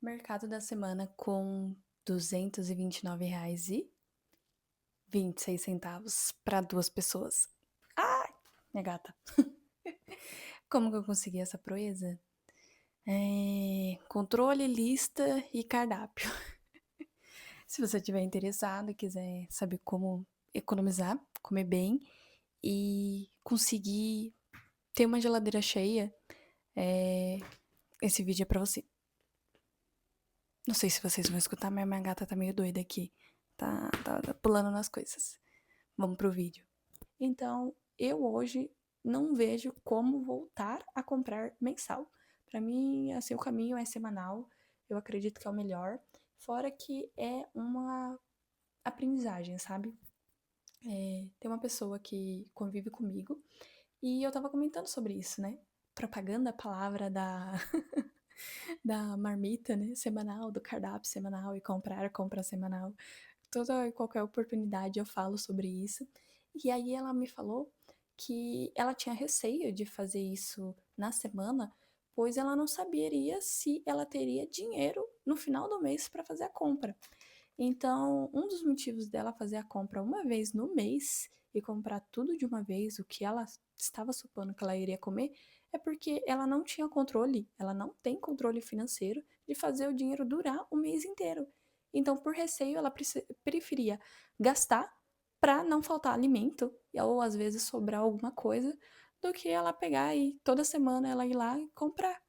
Mercado da semana com R$ 229,26 para duas pessoas. Ah, minha gata. Como que eu consegui essa proeza? Controle, lista e cardápio. Se você estiver interessado e quiser saber como economizar, comer bem e conseguir ter uma geladeira cheia, esse vídeo é pra você. Não sei se vocês vão escutar, mas minha gata tá meio doida aqui. Tá pulando nas coisas. Vamos pro vídeo. Então, eu hoje não vejo como voltar a comprar mensal. Para mim, assim, o caminho é semanal. Eu acredito que é o melhor. Fora que é uma aprendizagem, sabe? Tem uma pessoa que convive comigo e eu tava comentando sobre isso, né? Propaganda a palavra da marmita, né? Semanal, do cardápio semanal e compra semanal. Toda e qualquer oportunidade eu falo sobre isso. E aí ela me falou que ela tinha receio de fazer isso na semana, pois ela não saberia se ela teria dinheiro no final do mês para fazer a compra. Então, um dos motivos dela fazer a compra uma vez no mês e comprar tudo de uma vez, o que ela estava supondo que ela iria comer, é porque ela não tinha controle, ela não tem controle financeiro de fazer o dinheiro durar o mês inteiro. Então, por receio, ela preferia gastar para não faltar alimento, ou às vezes sobrar alguma coisa, do que ela pegar e toda semana ela ir lá e comprar.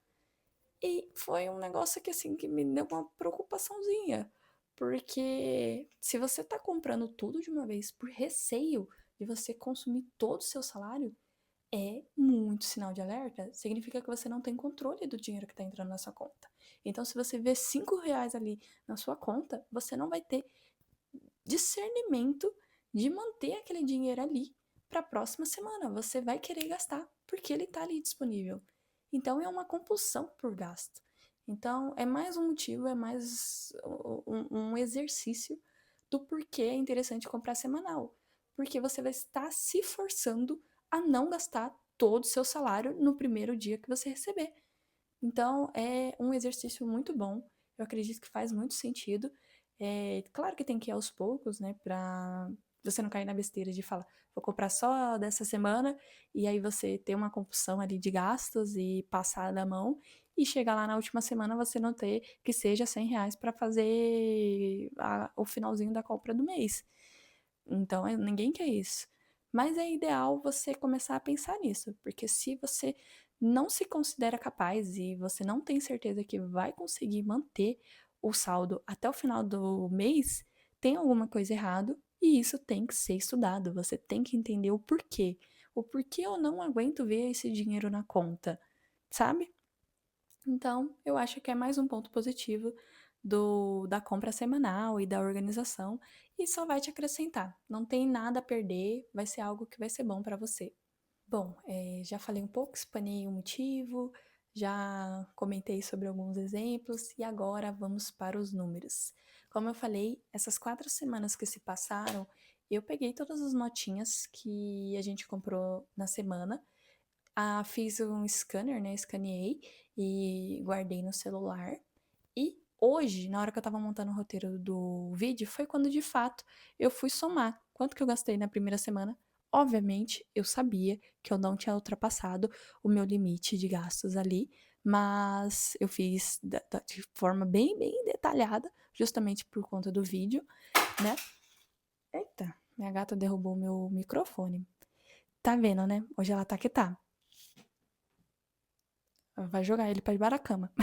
E foi um negócio que, assim, que me deu uma preocupaçãozinha. Porque se você tá comprando tudo de uma vez por receio de você consumir todo o seu salário, é muito sinal de alerta. Significa que você não tem controle do dinheiro que tá entrando na sua conta. Então, se você vê R$ 5 ali na sua conta, você não vai ter discernimento de manter aquele dinheiro ali para a próxima semana. Você vai querer gastar porque ele está ali disponível. Então é uma compulsão por gasto. Então é mais um motivo, é mais um exercício do porquê é interessante comprar semanal. Porque você vai estar se forçando a não gastar todo o seu salário no primeiro dia que você receber. Então, é um exercício muito bom. Eu acredito que faz muito sentido. Claro que tem que ir aos poucos, né? Pra você não cair na besteira de falar, vou comprar só dessa semana, e aí você ter uma compulsão ali de gastos e passar da mão, e chegar lá na última semana você não ter que seja R$ 100 para fazer o finalzinho da compra do mês. Então, ninguém quer isso. Mas é ideal você começar a pensar nisso, porque se você não se considera capaz e você não tem certeza que vai conseguir manter o saldo até o final do mês, tem alguma coisa errado e isso tem que ser estudado. Você tem que entender o porquê. O porquê eu não aguento ver esse dinheiro na conta, sabe? Então, eu acho que é mais um ponto positivo da compra semanal e da organização, e só vai te acrescentar. Não tem nada a perder, vai ser algo que vai ser bom para você. Bom, já falei um pouco, explanei o motivo, já comentei sobre alguns exemplos e agora vamos para os números. Como eu falei, essas 4 semanas que se passaram, eu peguei todas as notinhas que a gente comprou na semana. Fiz um scanner, né? Escaneei e guardei no celular. E hoje, na hora que eu tava montando o roteiro do vídeo, foi quando de fato eu fui somar quanto que eu gastei na primeira semana. Obviamente, eu sabia que eu não tinha ultrapassado o meu limite de gastos ali, mas eu fiz de forma bem, bem detalhada, justamente por conta do vídeo, né? Eita, minha gata derrubou o meu microfone. Tá vendo, né? Hoje ela tá que tá. Vai jogar ele pra debaixo da cama.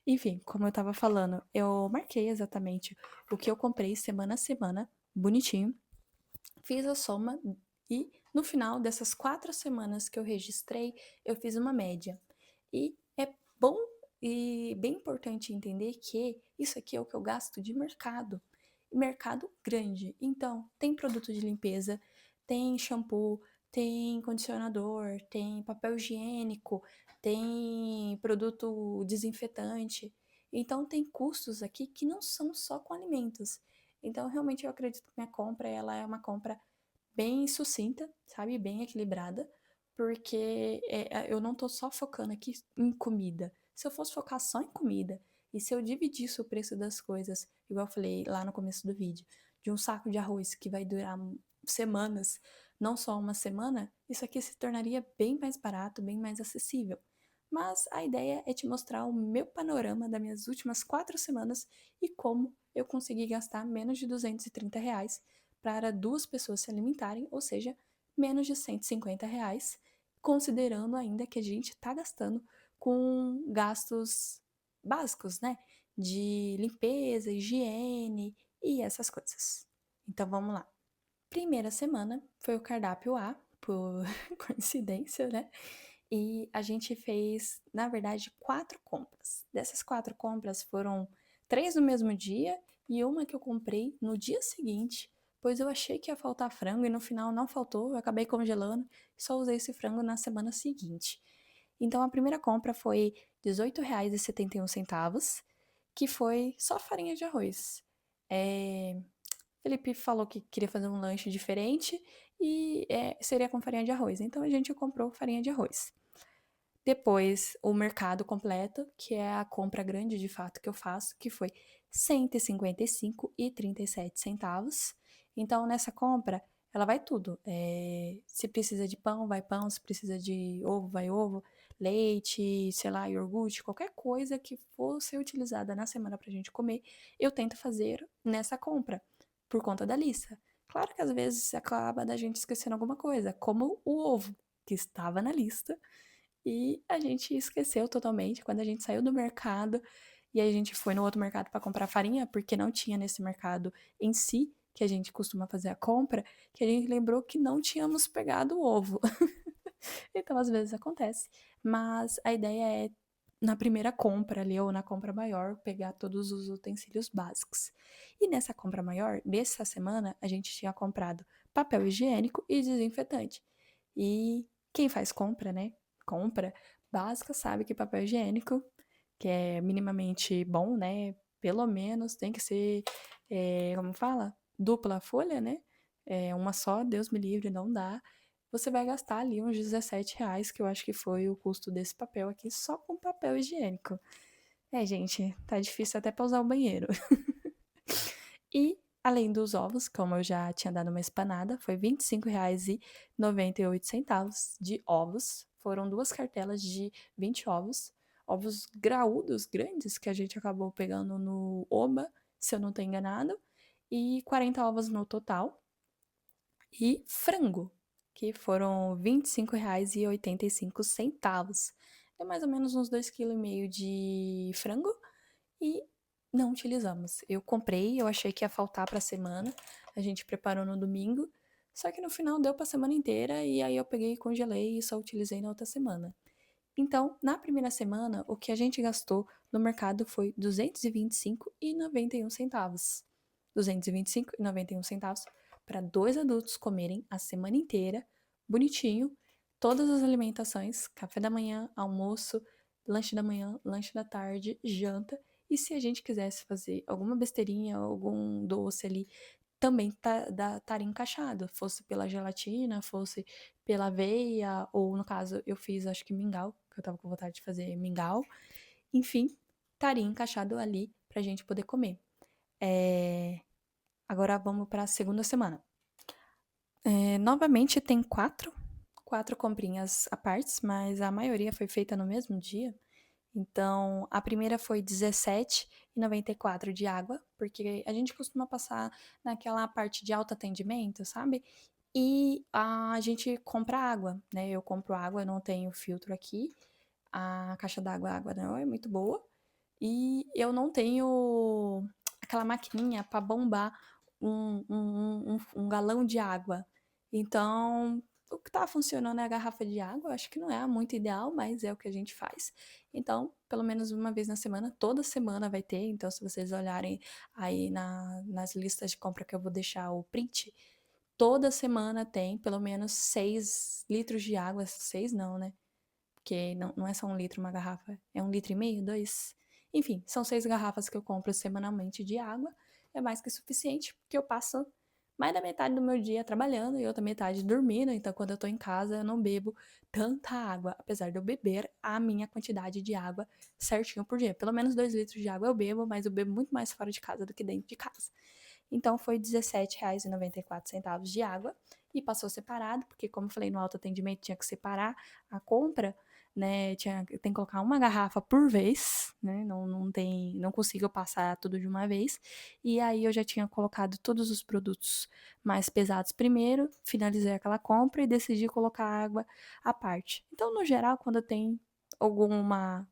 Enfim, como eu tava falando, eu marquei exatamente o que eu comprei semana a semana, bonitinho. Fiz a soma e no final dessas 4 semanas que eu registrei, eu fiz uma média. E é bom e bem importante entender que isso aqui é o que eu gasto de mercado. Mercado grande. Então, tem produto de limpeza, tem shampoo, tem condicionador, tem papel higiênico, tem produto desinfetante. Então, tem custos aqui que não são só com alimentos. Então, realmente, eu acredito que minha compra ela é uma compra bem sucinta, sabe? Bem equilibrada, porque eu não tô só focando aqui em comida. Se eu fosse focar só em comida E se eu dividisse o preço das coisas, igual eu falei lá no começo do vídeo, de um saco de arroz que vai durar semanas, não só uma semana, isso aqui se tornaria bem mais barato, bem mais acessível. Mas a ideia é te mostrar o meu panorama das minhas últimas 4 semanas e como eu consegui gastar menos de R$ 230 para 2 pessoas se alimentarem, ou seja, menos de R$ 150, considerando ainda que a gente está gastando com gastos básicos, né? De limpeza, higiene e essas coisas. Então vamos lá. Primeira semana foi o cardápio A, por coincidência, né? E a gente fez, na verdade, 4 compras. Dessas 4 compras foram 3 no mesmo dia e uma que eu comprei no dia seguinte, pois eu achei que ia faltar frango e no final não faltou, eu acabei congelando e só usei esse frango na semana seguinte. Então a primeira compra foi R$ 18,71, que foi só farinha de arroz. Felipe falou que queria fazer um lanche diferente e seria com farinha de arroz. Então a gente comprou farinha de arroz. Depois, o mercado completo, que é a compra grande de fato que eu faço, que foi R$ 155,37. Então, nessa compra, ela vai tudo. Se precisa de pão, vai pão. Se precisa de ovo, vai ovo. Leite, sei lá, iogurte, qualquer coisa que for ser utilizada na semana pra gente comer, eu tento fazer nessa compra, por conta da lista. Claro que às vezes acaba da gente esquecendo alguma coisa, como o ovo, que estava na lista e a gente esqueceu totalmente quando a gente saiu do mercado e a gente foi no outro mercado para comprar farinha, porque não tinha nesse mercado em si, que a gente costuma fazer a compra, que a gente lembrou que não tínhamos pegado o ovo. Então, às vezes acontece. Mas a ideia é, na primeira compra ali, ou na compra maior, pegar todos os utensílios básicos. E nessa compra maior, dessa semana, a gente tinha comprado papel higiênico e desinfetante. E quem faz compra, né? Compra básica sabe que papel higiênico, que é minimamente bom, né? Pelo menos tem que ser, como fala? Dupla folha, né? Uma só, Deus me livre, não dá. Você vai gastar ali uns R$ 17, que eu acho que foi o custo desse papel aqui, só com papel higiênico. Gente, tá difícil até pra usar o banheiro. E, além dos ovos, como eu já tinha dado uma espanada, foi R$ 25,98 de ovos. Foram 2 cartelas de 20 ovos. Ovos graúdos, grandes, que a gente acabou pegando no Oba, se eu não estou enganado. E 40 ovos no total. E frango, que foram R$ 25,85. É mais ou menos uns 2,5 kg de frango e não utilizamos. Eu comprei, eu achei que ia faltar para a semana, a gente preparou no domingo, só que no final deu para a semana inteira e aí eu peguei e congelei e só utilizei na outra semana. Então, na primeira semana, o que a gente gastou no mercado foi R$ 225,91. R$ 225,91 para 2 adultos comerem a semana inteira, bonitinho, todas as alimentações, café da manhã, almoço, lanche da manhã, lanche da tarde, janta. E se a gente quisesse fazer alguma besteirinha, algum doce ali, também estaria encaixado. Fosse pela gelatina, fosse pela aveia, ou no caso eu fiz acho que mingau, que eu tava com vontade de fazer mingau. Enfim, estaria encaixado ali pra gente poder comer. Agora vamos para a segunda semana. Novamente tem quatro comprinhas à parte, mas a maioria foi feita no mesmo dia. Então, a primeira foi R$ 17,94 de água, porque a gente costuma passar naquela parte de autoatendimento, sabe? E a gente compra água, né? Eu compro água, eu não tenho filtro aqui. A caixa d'água, a água não é muito boa. E eu não tenho aquela maquininha para bombar um galão de água. Então, o que tá funcionando é a garrafa de água. Acho que não é muito ideal, mas é o que a gente faz. Então, pelo menos uma vez na semana, toda semana vai ter. Então, se vocês olharem aí nas listas de compra que eu vou deixar o print, toda semana tem pelo menos 6 litros de água. 6 não, né? Porque não é só 1 litro uma garrafa, é 1,5 litro, 2. Enfim, são 6 garrafas que eu compro semanalmente de água. É mais que suficiente, porque eu passo mais da metade do meu dia trabalhando e outra metade dormindo. Então, quando eu tô em casa, eu não bebo tanta água, apesar de eu beber a minha quantidade de água certinho por dia. Pelo menos 2 litros de água eu bebo, mas eu bebo muito mais fora de casa do que dentro de casa. Então foi R$17,94 de água e passou separado, porque como eu falei no autoatendimento tinha que separar a compra, né? Tem que colocar uma garrafa por vez, né? Não consigo passar tudo de uma vez. E aí eu já tinha colocado todos os produtos mais pesados primeiro, finalizei aquela compra e decidi colocar água à parte. Então, no geral, quando tem alguma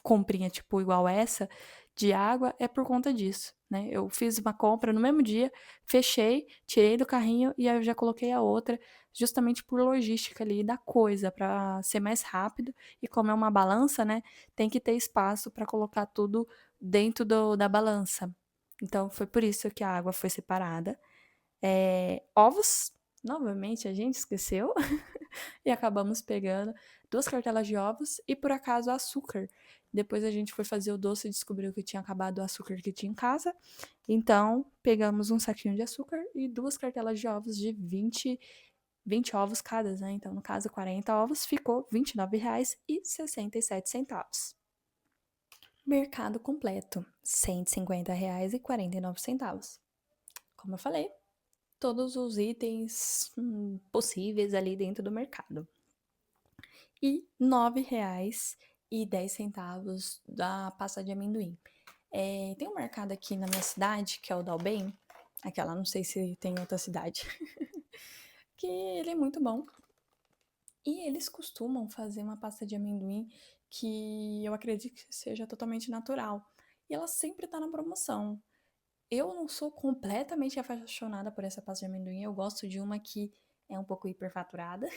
comprinha tipo igual essa de água é por conta disso, né? Eu fiz uma compra no mesmo dia, fechei, tirei do carrinho e aí eu já coloquei a outra, justamente por logística ali da coisa, para ser mais rápido. E como é uma balança, né? Tem que ter espaço para colocar tudo dentro da balança. Então foi por isso que a água foi separada. Ovos, novamente a gente esqueceu. E acabamos pegando 2 cartelas de ovos e, por acaso, açúcar. Depois a gente foi fazer o doce e descobriu que tinha acabado o açúcar que tinha em casa. Então, pegamos um saquinho de açúcar e 2 cartelas de ovos de 20 ovos cada, né? Então, no caso, 40 ovos, ficou R$29,67. Mercado completo, R$150,49. Como eu falei, todos os itens possíveis ali dentro do mercado. E R$9,10 da pasta de amendoim. Tem um mercado aqui na minha cidade, que é o Dalbem, aquela, não sei se tem em outra cidade, que ele é muito bom. E eles costumam fazer uma pasta de amendoim que eu acredito que seja totalmente natural. E ela sempre tá na promoção. Eu não sou completamente apaixonada por essa pasta de amendoim, eu gosto de uma que é um pouco hiperfaturada,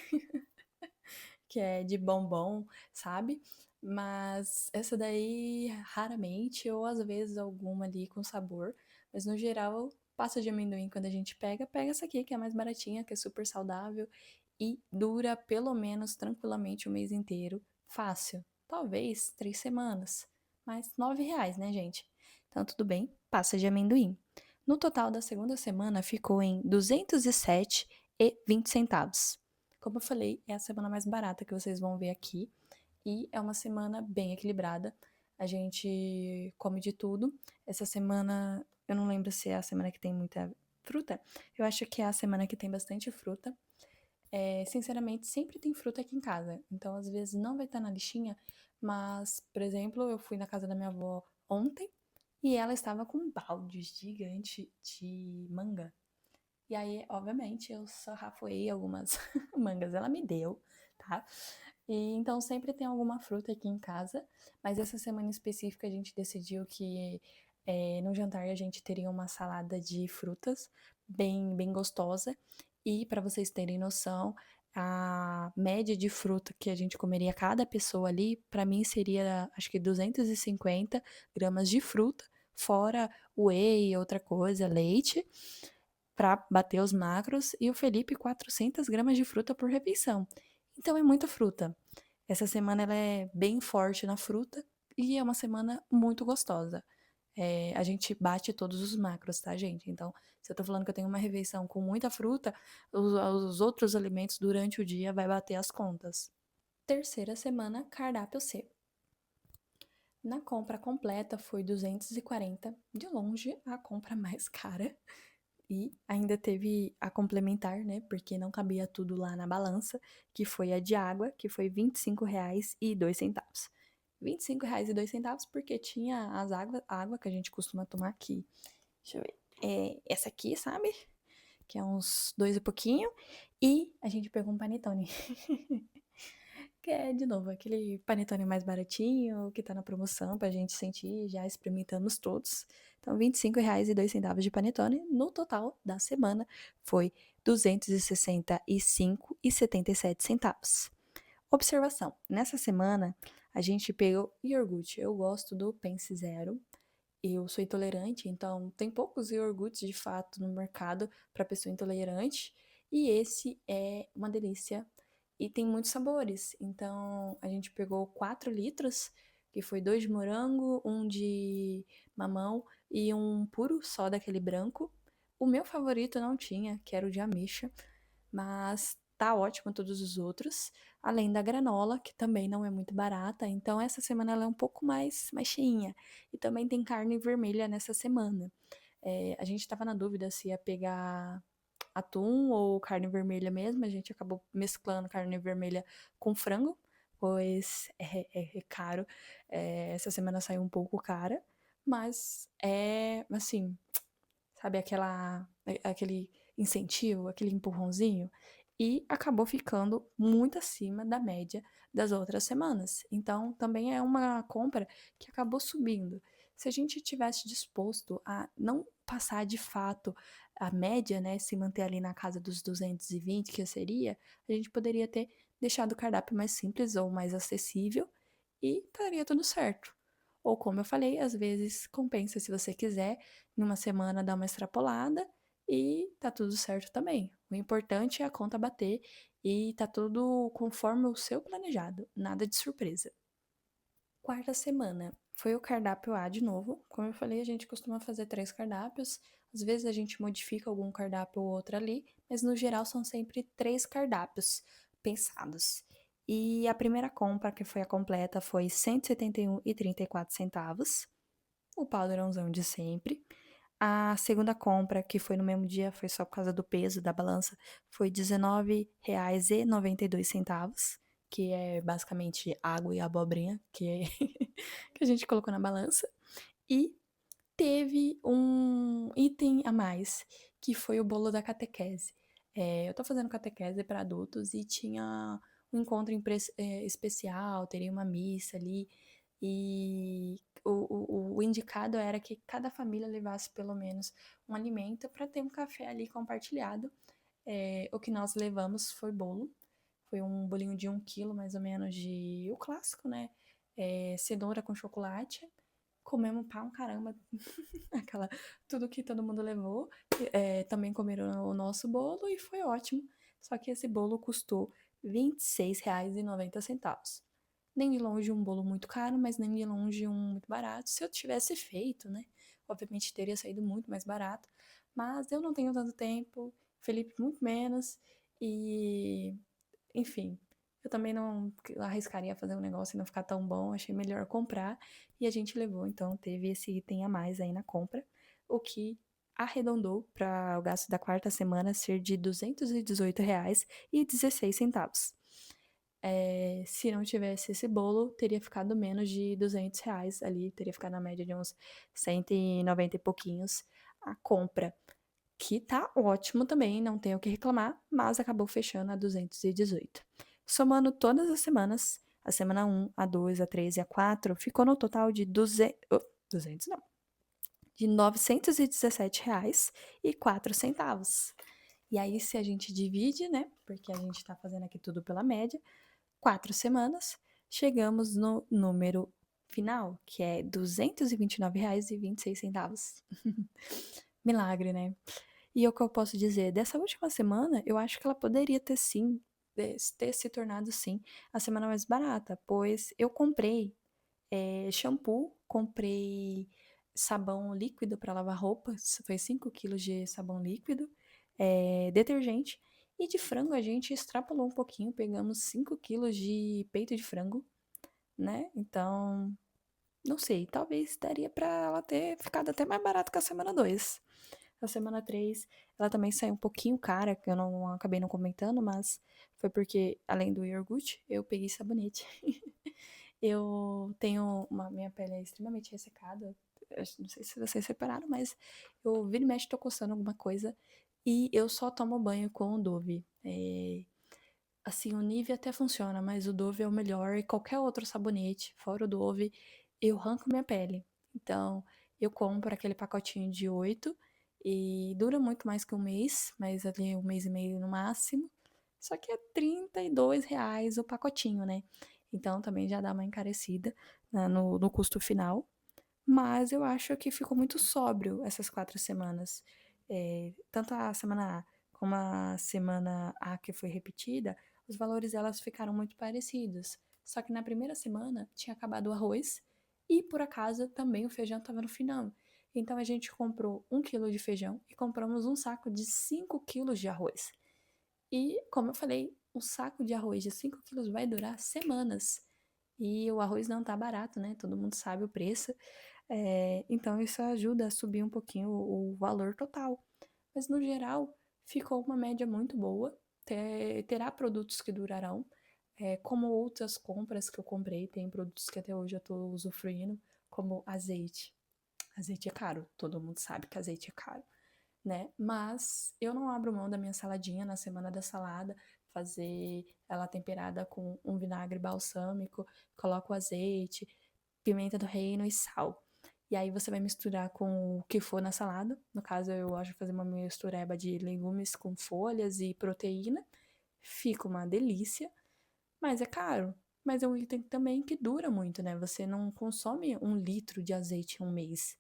que é de bombom, sabe? Mas essa daí, raramente, ou às vezes alguma ali com sabor. Mas no geral, pasta de amendoim, quando a gente pega essa aqui, que é mais baratinha, que é super saudável e dura pelo menos tranquilamente o mês inteiro. Fácil. Talvez 3 semanas. Mas R$9, né, gente? Então tudo bem, pasta de amendoim. No total da segunda semana ficou em R$207,20. Como eu falei, é a semana mais barata que vocês vão ver aqui. E é uma semana bem equilibrada. A gente come de tudo. Essa semana, eu não lembro se é a semana que tem muita fruta. Eu acho que é a semana que tem bastante fruta. Sinceramente, sempre tem fruta aqui em casa. Então, às vezes, não vai estar na listinha. Mas, por exemplo, eu fui na casa da minha avó ontem e ela estava com um balde gigante de manga. E aí, obviamente, eu sarrafoei algumas mangas, ela me deu, tá? E então sempre tem alguma fruta aqui em casa, mas essa semana em específica a gente decidiu que no jantar a gente teria uma salada de frutas bem gostosa. E para vocês terem noção, a média de fruta que a gente comeria cada pessoa ali, para mim seria acho que 250 gramas de fruta, fora whey e outra coisa, leite para bater os macros, e o Felipe 400 gramas de fruta por refeição. Então é muita fruta. Essa semana ela é bem forte na fruta e é uma semana muito gostosa. A gente bate todos os macros, tá, gente? Então, se eu tô falando que eu tenho uma refeição com muita fruta, os outros alimentos durante o dia vai bater as contas. Terceira semana, cardápio C. Na compra completa foi 240, de longe a compra mais cara. E ainda teve a complementar, né? Porque não cabia tudo lá na balança, que foi a de água, que foi R$25,02. R$25,02 porque tinha a água que a gente costuma tomar aqui. Deixa eu ver. Essa aqui, sabe? Que é uns dois e pouquinho. E a gente pegou um panetone. Que é, de novo, aquele panetone mais baratinho, que tá na promoção pra gente sentir, já experimentamos todos. Então, R$25,02 de panetone. No total da semana foi R$265,77. Observação: nessa semana a gente pegou iogurte. Eu gosto do Pense Zero. Eu sou intolerante, então tem poucos iogurtes de fato no mercado para pessoa intolerante. E esse é uma delícia e tem muitos sabores. Então a gente pegou 4 litros, que foi 2 de morango, um de mamão e um puro só daquele branco. O meu favorito não tinha, que era o de ameixa, mas tá ótimo todos os outros, além da granola, que também não é muito barata. Então essa semana ela é um pouco mais cheinha. E também tem carne vermelha nessa semana. A gente estava na dúvida se ia pegar atum ou carne vermelha mesmo. A gente acabou mesclando carne vermelha com frango, pois é caro. Essa semana saiu um pouco cara, mas é assim, sabe, aquele incentivo, aquele empurrãozinho, e acabou ficando muito acima da média das outras semanas. Então, também é uma compra que acabou subindo. Se a gente tivesse disposto a não passar de fato a média, né, se manter ali na casa dos 220, que seria, a gente poderia ter deixado o cardápio mais simples ou mais acessível e estaria tudo certo. Ou como eu falei, às vezes compensa se você quiser numa semana dar uma extrapolada e tá tudo certo também. O importante é a conta bater e tá tudo conforme o seu planejado, nada de surpresa. Quarta semana foi o cardápio A de novo. Como eu falei, a gente costuma fazer 3 cardápios. Às vezes a gente modifica algum cardápio ou outro ali, mas no geral são sempre 3 cardápios pensados. E a primeira compra, que foi a completa, foi R$ 171,34, o padrãozão de sempre. A segunda compra, que foi no mesmo dia, foi só por causa do peso da balança, foi R$ 19,92, que é basicamente água e abobrinha que a gente colocou na balança. E teve um item a mais, que foi o bolo da catequese. Eu tô fazendo catequese para adultos e tinha um encontro especial, teria uma missa ali, e o indicado era que cada família levasse pelo menos um alimento para ter um café ali compartilhado. O que nós levamos foi bolo, foi um bolinho de 1 quilo, mais ou menos, de o clássico, né? Cenoura com chocolate. Comemos pra um caramba, aquela, tudo que todo mundo levou. Também comeram o nosso bolo e foi ótimo. Só que esse bolo custou R$ 26,90. Nem de longe um bolo muito caro, mas nem de longe um muito barato. Se eu tivesse feito, né? Obviamente teria saído muito mais barato. Mas eu não tenho tanto tempo, Felipe muito menos. E, enfim, eu também não arriscaria fazer um negócio e não ficar tão bom. Achei melhor comprar. E a gente levou, então teve esse item a mais aí na compra, o que arredondou para o gasto da quarta semana ser de R$ 218,16. Se não tivesse esse bolo, teria ficado menos de R$ 200 ali, teria ficado na média de uns 190 e pouquinhos a compra, que tá ótimo também, não tenho o que reclamar, mas acabou fechando a 218. Somando todas as semanas, a semana 1, a 2, a 3 e a 4, ficou no total de 200 não, de R$ 917,04. E aí, se a gente divide, né, porque a gente tá fazendo aqui tudo pela média, 4 semanas, chegamos no número final, que é R$ 229,26. Milagre, né? E o que eu posso dizer? Dessa última semana, eu acho que ela poderia ter sim, ter se tornado sim a semana mais barata, pois eu comprei shampoo, comprei sabão líquido para lavar roupa, foi 5 quilos de sabão líquido, detergente, e de frango a gente extrapolou um pouquinho, pegamos 5 quilos de peito de frango, né? Então, não sei, talvez daria para ela ter ficado até mais barato que a semana 2. A semana 3 ela também saiu um pouquinho cara, que eu não acabei não comentando, mas foi porque, além do iogurte, eu peguei sabonete. Eu tenho minha pele é extremamente ressecada. Eu não sei se vocês repararam, mas eu vira e mexe tô coçando alguma coisa e eu só tomo banho com o Dove. Assim, o Nivea até funciona, mas o Dove é o melhor e qualquer outro sabonete, fora o Dove, eu arranco minha pele. Então, eu compro aquele pacotinho de 8 e dura muito mais que um mês, mas ali 1 mês e meio no máximo. Só que é R$ 32 o pacotinho, né? Então também já dá uma encarecida, né, no custo final. Mas eu acho que ficou muito sóbrio essas 4 semanas. Tanto a semana A como a semana A que foi repetida, os valores elas ficaram muito parecidos. Só que na primeira semana tinha acabado o arroz e por acaso também o feijão estava no final. Então a gente comprou 1 quilo de feijão e compramos um saco de 5 quilos de arroz. E, como eu falei, um saco de arroz de 5 quilos vai durar semanas. E o arroz não tá barato, né? Todo mundo sabe o preço. Então isso ajuda a subir um pouquinho o valor total. Mas no geral, ficou uma média muito boa. Terá produtos que durarão. Como outras compras que eu comprei, tem produtos que até hoje eu tô usufruindo, como azeite. Azeite é caro, todo mundo sabe que azeite é caro, né? Mas eu não abro mão da minha saladinha na semana da salada, fazer ela temperada com um vinagre balsâmico, coloco azeite, pimenta do reino e sal. E aí você vai misturar com o que for na salada. No caso, eu gosto de fazer uma mistureba de legumes com folhas e proteína. Fica uma delícia, mas é caro. Mas é um item também que dura muito, né? Você não consome 1 litro de azeite em um mês.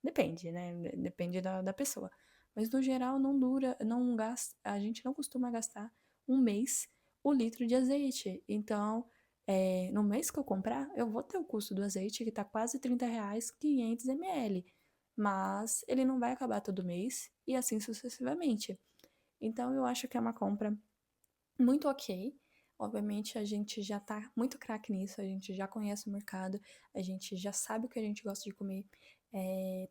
Depende, né? Depende da pessoa. Mas no geral não dura, não gasta, a gente não costuma gastar um mês o litro de azeite. Então, no mês que eu comprar, eu vou ter o custo do azeite, que tá quase R$ 30, 500 ml. Mas ele não vai acabar todo mês e assim sucessivamente. Então, eu acho que é uma compra muito ok. Obviamente, a gente já tá muito craque nisso, a gente já conhece o mercado, a gente já sabe o que a gente gosta de comer.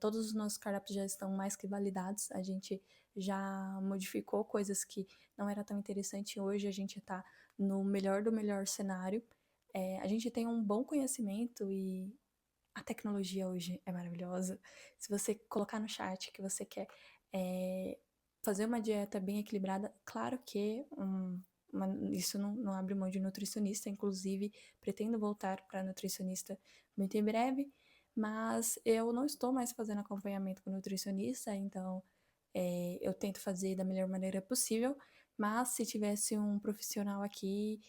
Todos os nossos cardápios já estão mais que validados, a gente já modificou coisas que não era tão interessante. Hoje a gente tá no melhor do melhor cenário. A gente tem um bom conhecimento e a tecnologia hoje é maravilhosa. Se você colocar no chat que você quer é, fazer uma dieta bem equilibrada, claro que isso não abre mão de nutricionista. Inclusive, pretendo voltar para nutricionista muito em breve, mas eu não estou mais fazendo acompanhamento com nutricionista, então eu tento fazer da melhor maneira possível. Mas se tivesse um profissional aqui,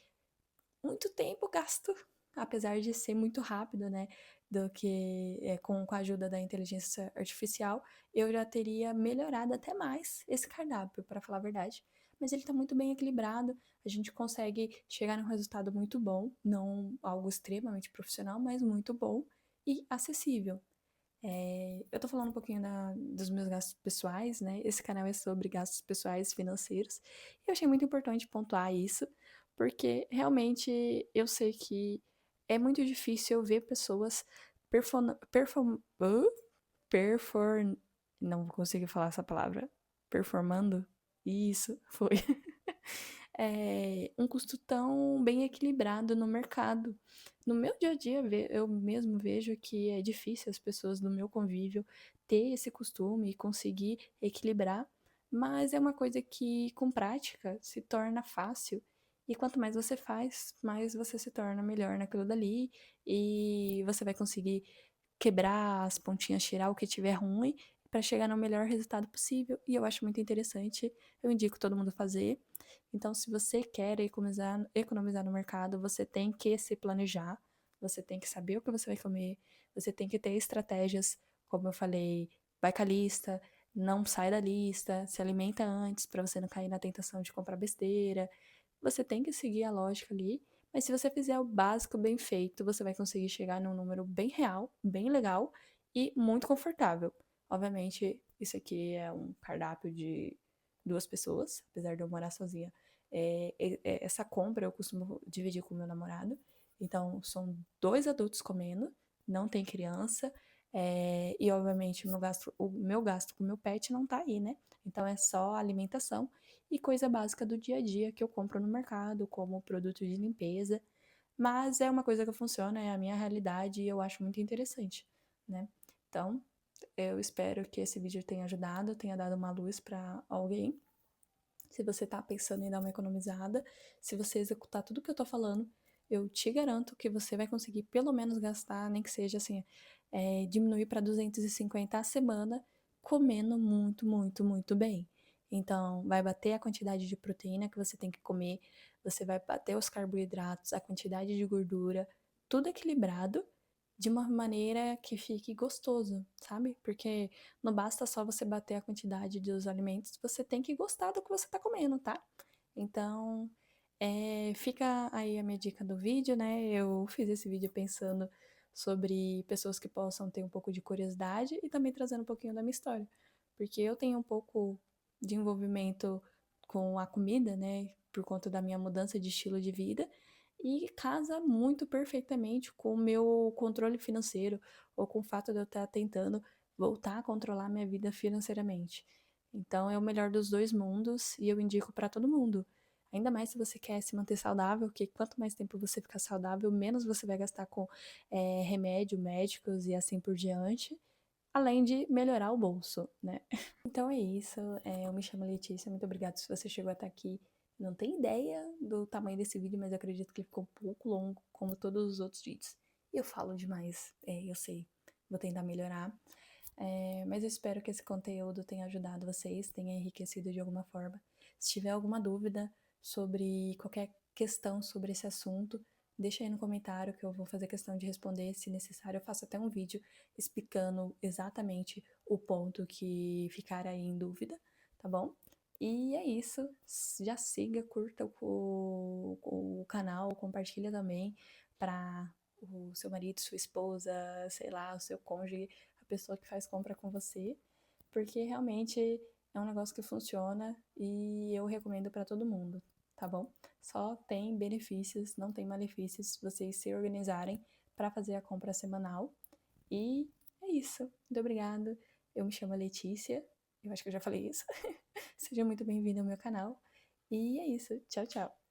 muito tempo gasto, apesar de ser muito rápido, né? Do que com a ajuda da inteligência artificial, eu já teria melhorado até mais esse cardápio, para falar a verdade. Mas ele está muito bem equilibrado, a gente consegue chegar num resultado muito bom, não algo extremamente profissional, mas muito bom e acessível. Eu tô falando um pouquinho dos meus gastos pessoais, né? Esse canal é sobre gastos pessoais financeiros. E eu achei muito importante pontuar isso, porque realmente eu sei que é muito difícil eu ver pessoas perform, perform, hã? perform, não consigo falar essa palavra, performando. Isso, foi. Um custo tão bem equilibrado no mercado. No meu dia a dia, eu mesmo vejo que é difícil as pessoas do meu convívio ter esse costume e conseguir equilibrar, mas é uma coisa que, com prática, se torna fácil. E quanto mais você faz, mais você se torna melhor naquilo dali, e você vai conseguir quebrar as pontinhas, tirar o que tiver ruim, para chegar no melhor resultado possível. E eu acho muito interessante, eu indico todo mundo fazer. Então, se você quer economizar no mercado, você tem que se planejar, você tem que saber o que você vai comer, você tem que ter estratégias, como eu falei, vai com a lista, não sai da lista, se alimenta antes para você não cair na tentação de comprar besteira. Você tem que seguir a lógica ali, mas se você fizer o básico bem feito, você vai conseguir chegar num número bem real, bem legal e muito confortável. Obviamente, isso aqui é um cardápio de 2 pessoas, apesar de eu morar sozinha. Essa compra eu costumo dividir com o meu namorado. Então, são 2 adultos comendo, não tem criança. E, obviamente, o meu gasto com o meu pet não tá aí, né? Então, é só alimentação e coisa básica do dia a dia que eu compro no mercado, como produto de limpeza. Mas é uma coisa que funciona, é a minha realidade e eu acho muito interessante, né? Então, eu espero que esse vídeo tenha ajudado, tenha dado uma luz para alguém. Se você tá pensando em dar uma economizada, se você executar tudo que eu tô falando, eu te garanto que você vai conseguir pelo menos gastar, nem que seja assim, diminuir para 250 a semana, comendo muito, muito, muito bem. Então, vai bater a quantidade de proteína que você tem que comer, você vai bater os carboidratos, a quantidade de gordura, tudo equilibrado de uma maneira que fique gostoso, sabe? Porque não basta só você bater a quantidade dos alimentos, você tem que gostar do que você tá comendo, tá? Então, fica aí a minha dica do vídeo, né? Eu fiz esse vídeo pensando sobre pessoas que possam ter um pouco de curiosidade e também trazendo um pouquinho da minha história. Porque eu tenho um pouco de envolvimento com a comida, né, por conta da minha mudança de estilo de vida, e casa muito perfeitamente com o meu controle financeiro ou com o fato de eu estar tentando voltar a controlar minha vida financeiramente. Então é o melhor dos dois mundos e eu indico para todo mundo. Ainda mais se você quer se manter saudável, que quanto mais tempo você ficar saudável, menos você vai gastar com remédio, médicos e assim por diante, além de melhorar o bolso, né? Então é isso. Eu me chamo Letícia. Muito obrigada se você chegou até aqui. Não tem ideia do tamanho desse vídeo, mas eu acredito que ele ficou um pouco longo, como todos os outros vídeos. E eu falo demais, eu sei. Vou tentar melhorar. Mas eu espero que esse conteúdo tenha ajudado vocês, tenha enriquecido de alguma forma. Se tiver alguma dúvida sobre qualquer questão sobre esse assunto, deixa aí no comentário que eu vou fazer questão de responder. Se necessário, eu faço até um vídeo explicando exatamente o ponto que ficar aí em dúvida, tá bom? E é isso. Já siga, curta o canal, compartilha também para o seu marido, sua esposa, sei lá, o seu cônjuge, a pessoa que faz compra com você, porque realmente é um negócio que funciona e eu recomendo para todo mundo, tá bom? Só tem benefícios, não tem malefícios se vocês se organizarem para fazer a compra semanal. E é isso. Muito obrigada. Eu me chamo Letícia. Eu acho que eu já falei isso. Seja muito bem-vindo ao meu canal. E é isso. Tchau, tchau.